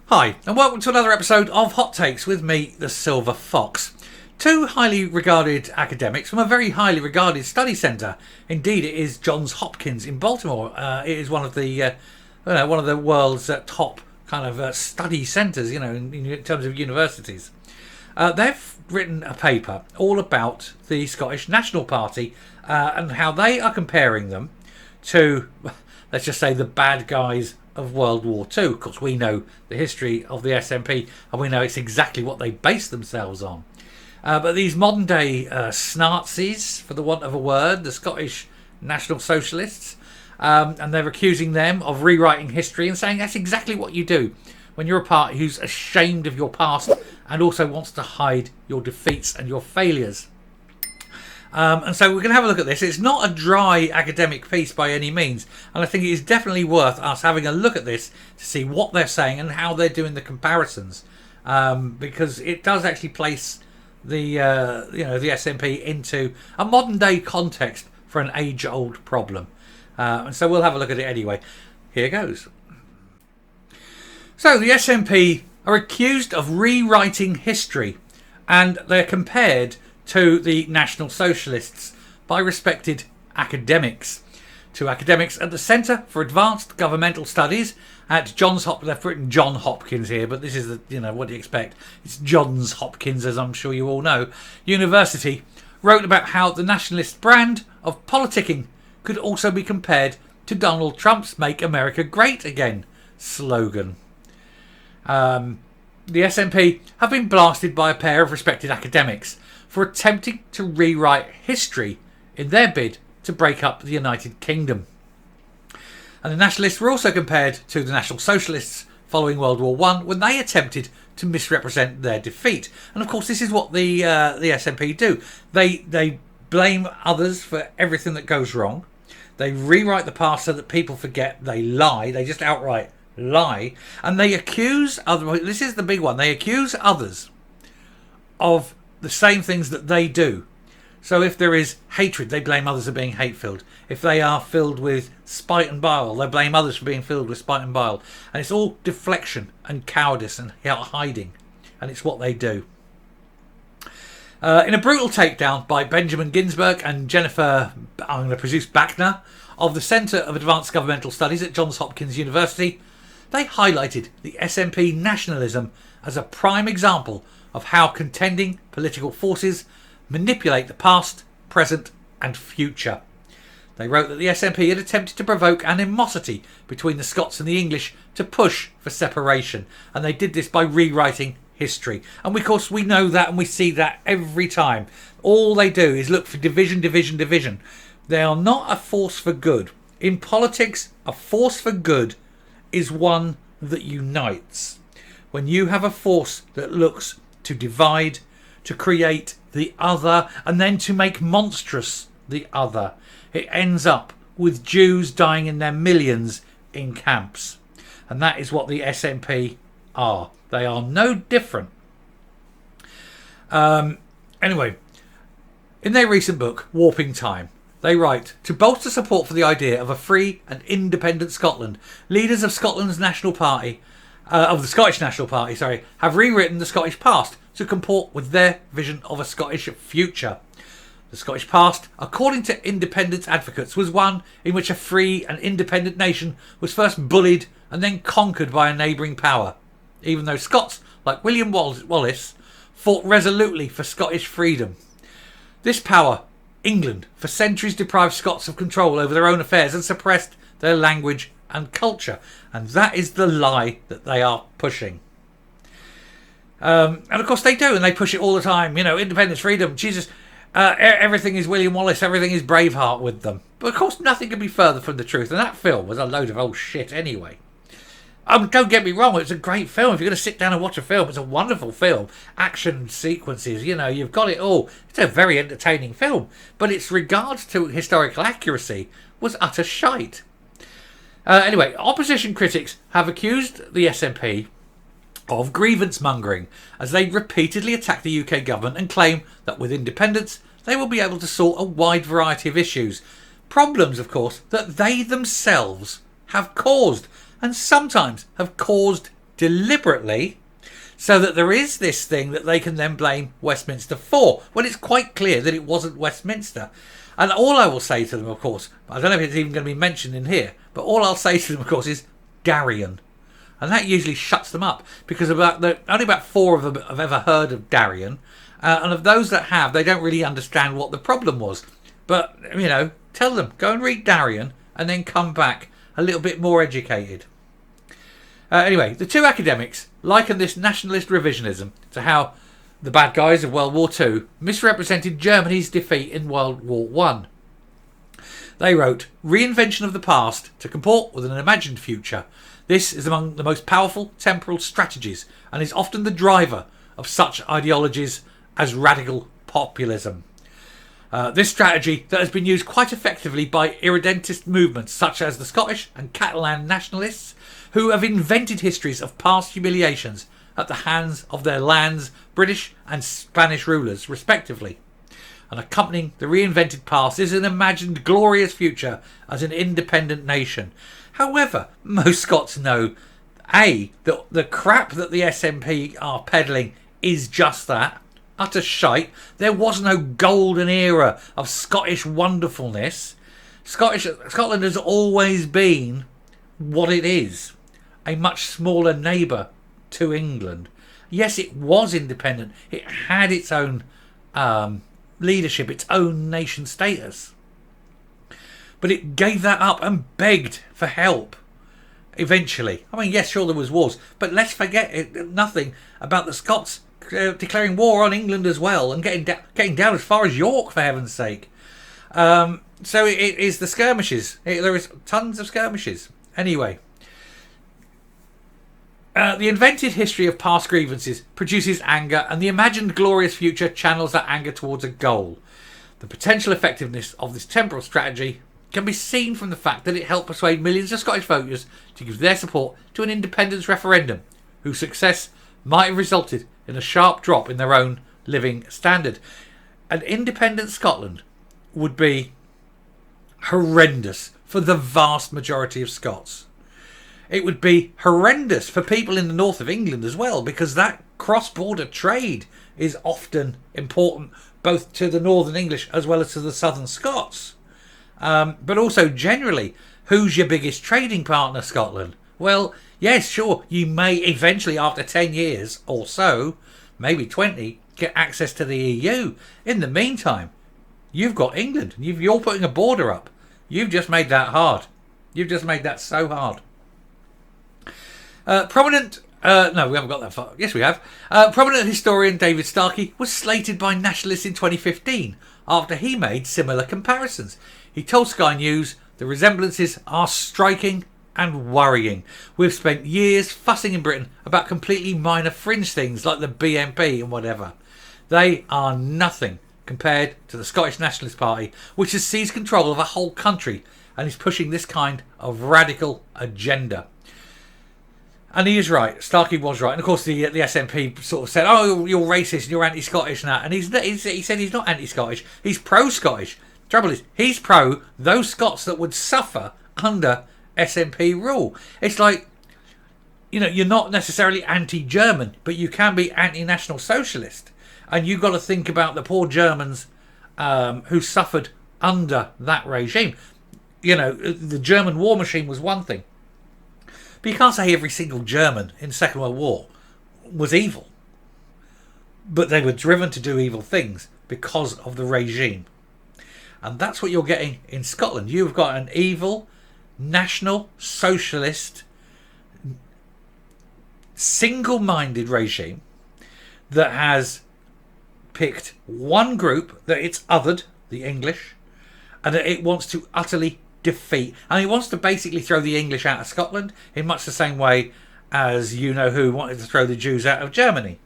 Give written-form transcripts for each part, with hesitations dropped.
Hi, and welcome to another episode of Hot Takes with me, the Silver Fox. Two highly regarded academics from a very highly regarded study centre. Indeed, it is Johns Hopkins in Baltimore. It is one of the world's top kind of study centres, in terms of universities. They've written a paper all about the Scottish National Party and how they are comparing them to, let's just say, the bad guys of World War II. Of course, we know the history of the SNP and we know it's exactly what they base themselves on. But these modern day Snazis, for the want of a word, the Scottish National Socialists, and they're accusing them of rewriting history and saying that's exactly what you do when you're a party who's ashamed of your past and also wants to hide your defeats and your failures. And so we're going to have a look at this. It's not a dry academic piece by any means, and I think it is definitely worth us having a look at this to see what they're saying and how they're doing the comparisons, because it does actually place the SNP into a modern day context for an age-old problem. And so we'll have a look at it anyway. Here goes. So the SNP are accused of rewriting history, and they're compared to the National Socialists by respected academics. Two academics at the Centre for Advanced Governmental Studies at Johns Hopkins. They've written John Hopkins here, but this is what do you expect? It's Johns Hopkins, as I'm sure you all know. University wrote about how the nationalist brand of politicking could also be compared to Donald Trump's "Make America Great Again" slogan. The SNP have been blasted by a pair of respected academics for attempting to rewrite history in their bid to break up the United Kingdom. And the nationalists were also compared to the National Socialists following World War I when they attempted to misrepresent their defeat. And of course this is what the SNP do. They blame others for everything that goes wrong. They rewrite the past so that people forget. They lie. They just outright lie. And they accuse others. This is the big one. They accuse others of the same things that they do. So if there is hatred, they blame others for being hate-filled. If they are filled with spite and bile, they blame others for being filled with spite and bile. And it's all deflection and cowardice and hiding. And it's what they do. In a brutal takedown by Benjamin Ginsberg and Jennifer, I'm going to presume Bachner, of the Centre of Advanced Governmental Studies at Johns Hopkins University, they highlighted the SNP nationalism as a prime example of how contending political forces manipulate the past, present and future. They wrote that the SNP had attempted to provoke animosity between the Scots and the English to push for separation, and they did this by rewriting history. And of course we know that and we see that every time. All they do is look for division, division, division. They are not a force for good. In politics, a force for good is one that unites. When you have a force that looks to divide, to create the other, and then to make monstrous the other, it ends up with Jews dying in their millions in camps. And that is what the SNP are. They are no different. Anyway, in their recent book, Warping Time, they write, to bolster support for the idea of a free and independent Scotland, leaders of Scotland's National Party, of the Scottish National Party, have rewritten the Scottish past to comport with their vision of a Scottish future. The Scottish past, according to independence advocates, was one in which a free and independent nation was first bullied and then conquered by a neighbouring power, even though Scots like William Wallace fought resolutely for Scottish freedom. This power, England, for centuries deprived Scots of control over their own affairs and suppressed their language and culture, and that is the lie that they are pushing. And of course they do, and they push it all the time. Independence, freedom, Jesus, everything is William Wallace, everything is Braveheart with them. But of course nothing could be further from the truth, and that film was a load of old shit anyway. Don't get me wrong, it's a great film. If you're going to sit down and watch a film, it's a wonderful film. Action sequences, you've got it all. It's a very entertaining film. But its regards to historical accuracy was utter shite. Anyway, opposition critics have accused the SNP of grievance mongering as they repeatedly attack the UK government and claim that with independence they will be able to sort a wide variety of issues. Problems, of course, that they themselves have caused, and sometimes have caused deliberately, so that there is this thing that they can then blame Westminster for, when it's quite clear that it wasn't Westminster. And all I will say to them, of course, I don't know if it's even going to be mentioned in here, but all I'll say to them, of course, is Darien. And that usually shuts them up, because only about 4 of them have ever heard of Darien. And of those that have, they don't really understand what the problem was. But, tell them, go and read Darien, and then come back a little bit more educated. Anyway, the two academics liken this nationalist revisionism to how the bad guys of World War II misrepresented Germany's defeat in World War I. They wrote, "Reinvention of the past to comport with an imagined future. This is among the most powerful temporal strategies and is often the driver of such ideologies as radical populism. This strategy that has been used quite effectively by irredentist movements such as the Scottish and Catalan nationalists, who have invented histories of past humiliations at the hands of their lands, British and Spanish rulers, respectively. And accompanying the reinvented past is an imagined glorious future as an independent nation. However, most Scots know, A, that the crap that the SNP are peddling is just that, utter shite. There was no golden era of Scottish wonderfulness. Scotland has always been what it is, a much smaller neighbour to England. Yes, it was independent. It had its own leadership, its own nation status. But it gave that up and begged for help eventually. I mean, yes, sure, there was wars, but let's forget nothing about the Scots declaring war on England as well and getting down as far as York, for heaven's sake. So it is the skirmishes. There is tons of skirmishes. Anyway, the invented history of past grievances produces anger, and the imagined glorious future channels that anger towards a goal. The potential effectiveness of this temporal strategy can be seen from the fact that it helped persuade millions of Scottish voters to give their support to an independence referendum, whose success might have resulted in a sharp drop in their own living standard. An independent Scotland would be horrendous for the vast majority of Scots. It would be horrendous for people in the north of England as well, because that cross-border trade is often important both to the northern English as well as to the southern Scots. But also generally, who's your biggest trading partner, Scotland? Well, yes, sure, you may eventually, after 10 years or so, maybe 20, get access to the EU. In the meantime, you've got England. You're putting a border up. You've just made that hard. You've just made that so hard. No, we haven't got that far. Yes, we have. Prominent historian David Starkey was slated by nationalists in 2015 after he made similar comparisons. He told Sky News, "The resemblances are striking and worrying. We've spent years fussing in Britain about completely minor fringe things like the BNP and whatever. They are nothing compared to the Scottish Nationalist Party, which has seized control of a whole country and is pushing this kind of radical agenda." And he is right. Starkey was right. And of course the SNP sort of said, "Oh, you're racist and you're anti-Scottish and that." And he said he's not anti-Scottish. He's pro-Scottish. Trouble is, he's pro those Scots that would suffer under SNP rule. It's like, you're not necessarily anti-German, but you can be anti-National Socialist. And you've got to think about the poor Germans who suffered under that regime. The German war machine was one thing. But you can't say every single German in the Second World War was evil. But they were driven to do evil things because of the regime. And that's what you're getting in Scotland. You've got an evil, National Socialist, single-minded regime that has picked one group that it's othered, the English, and that it wants to utterly defeat. And he wants to basically throw the English out of Scotland in much the same way as who wanted to throw the Jews out of Germany.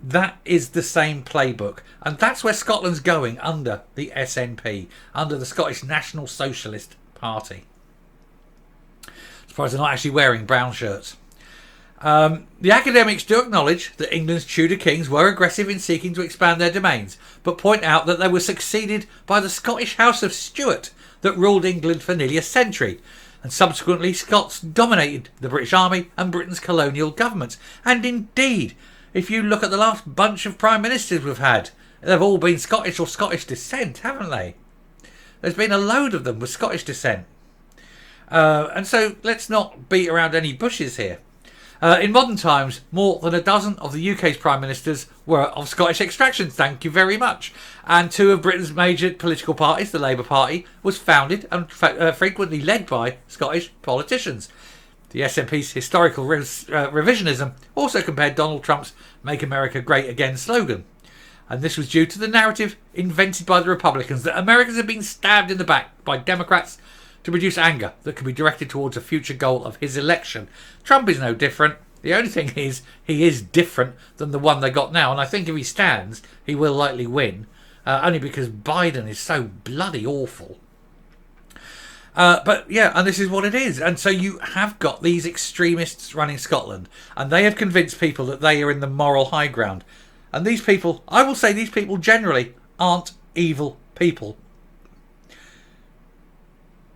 That is the same playbook. And that's where Scotland's going under the SNP, under the Scottish National Socialist Party. Surprised they're not actually wearing brown shirts. The academics do acknowledge that England's Tudor kings were aggressive in seeking to expand their domains, but point out that they were succeeded by the Scottish House of Stuart that ruled England for nearly a century. And subsequently, Scots dominated the British Army and Britain's colonial governments. And indeed, if you look at the last bunch of prime ministers we've had, they've all been Scottish or Scottish descent, haven't they? There's been a load of them with Scottish descent. And so let's not beat around any bushes here. In modern times, more than a dozen of the UK's prime ministers were of Scottish extraction, thank you very much. And two of Britain's major political parties, the Labour Party, was founded and frequently led by Scottish politicians. The SNP's historical revisionism also compared Donald Trump's Make America Great Again slogan. And this was due to the narrative invented by the Republicans that Americans had been stabbed in the back by Democrats to produce anger that could be directed towards a future goal of his election. Trump is no different. The only thing is, he is different than the one they got now. And I think if he stands, he will likely win. Only because Biden is so bloody awful. But yeah, and this is what it is. And so you have got these extremists running Scotland. And they have convinced people that they are in the moral high ground. And these people, I will say these people generally aren't evil people.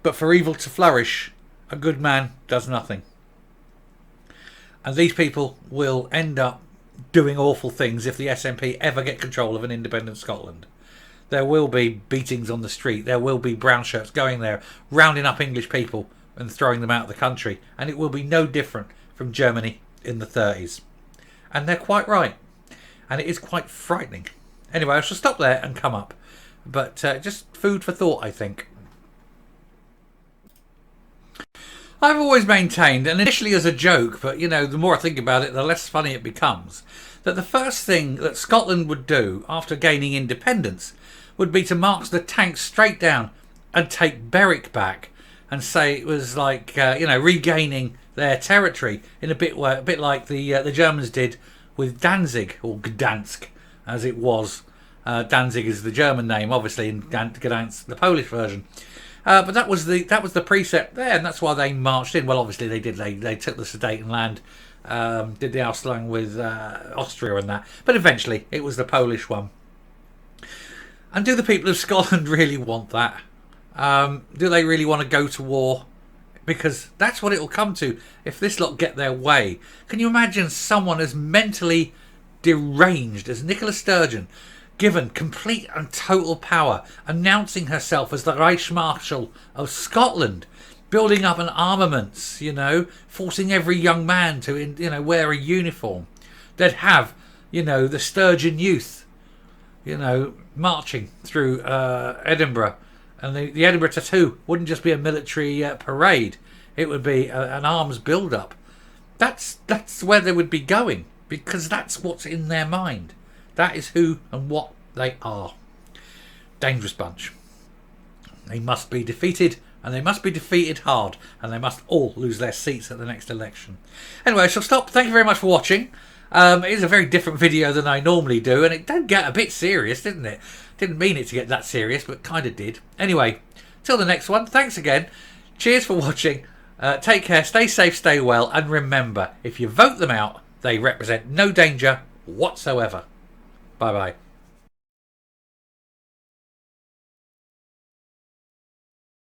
But for evil to flourish, a good man does nothing. And these people will end up doing awful things if the SNP ever get control of an independent Scotland. There will be beatings on the street. There will be brown shirts going there, rounding up English people and throwing them out of the country. And it will be no different from Germany in the 30s. And they're quite right. And it is quite frightening. Anyway, I shall stop there and come up. But just food for thought, I think. I've always maintained, and initially as a joke, but you know, the more I think about it, the less funny it becomes, that the first thing that Scotland would do after gaining independence would be to march the tanks straight down and take Berwick back and say it was like, regaining their territory in a bit like the Germans did with Danzig, or Gdansk, as it was. Danzig is the German name, obviously, and Gdansk the Polish version. But that was the precept there, and that's why they marched in. Well, obviously they did. They took the Sudetenland, did the Ausland with Austria and that. But eventually it was the Polish one. And do the people of Scotland really want that? Do they really want to go to war? Because that's what it will come to if this lot get their way. Can you imagine someone as mentally deranged as Nicola Sturgeon, given complete and total power, announcing herself as the Reichsmarshal of Scotland, building up an armaments, forcing every young man to, wear a uniform. They'd have, the Sturgeon youth, marching through Edinburgh. And the Edinburgh Tattoo wouldn't just be a military parade. It would be an arms build-up. That's where they would be going, because that's what's in their mind. That is who and what they are. Dangerous bunch. They must be defeated, and they must be defeated hard, and they must all lose their seats at the next election. Anyway, I shall stop. Thank you very much for watching. It is a very different video than I normally do, and it did get a bit serious, didn't it? Didn't mean it to get that serious, but kind of did. Anyway, till the next one, thanks again. Cheers for watching. Take care, stay safe, stay well, and remember, if you vote them out, they represent no danger whatsoever. Bye-bye.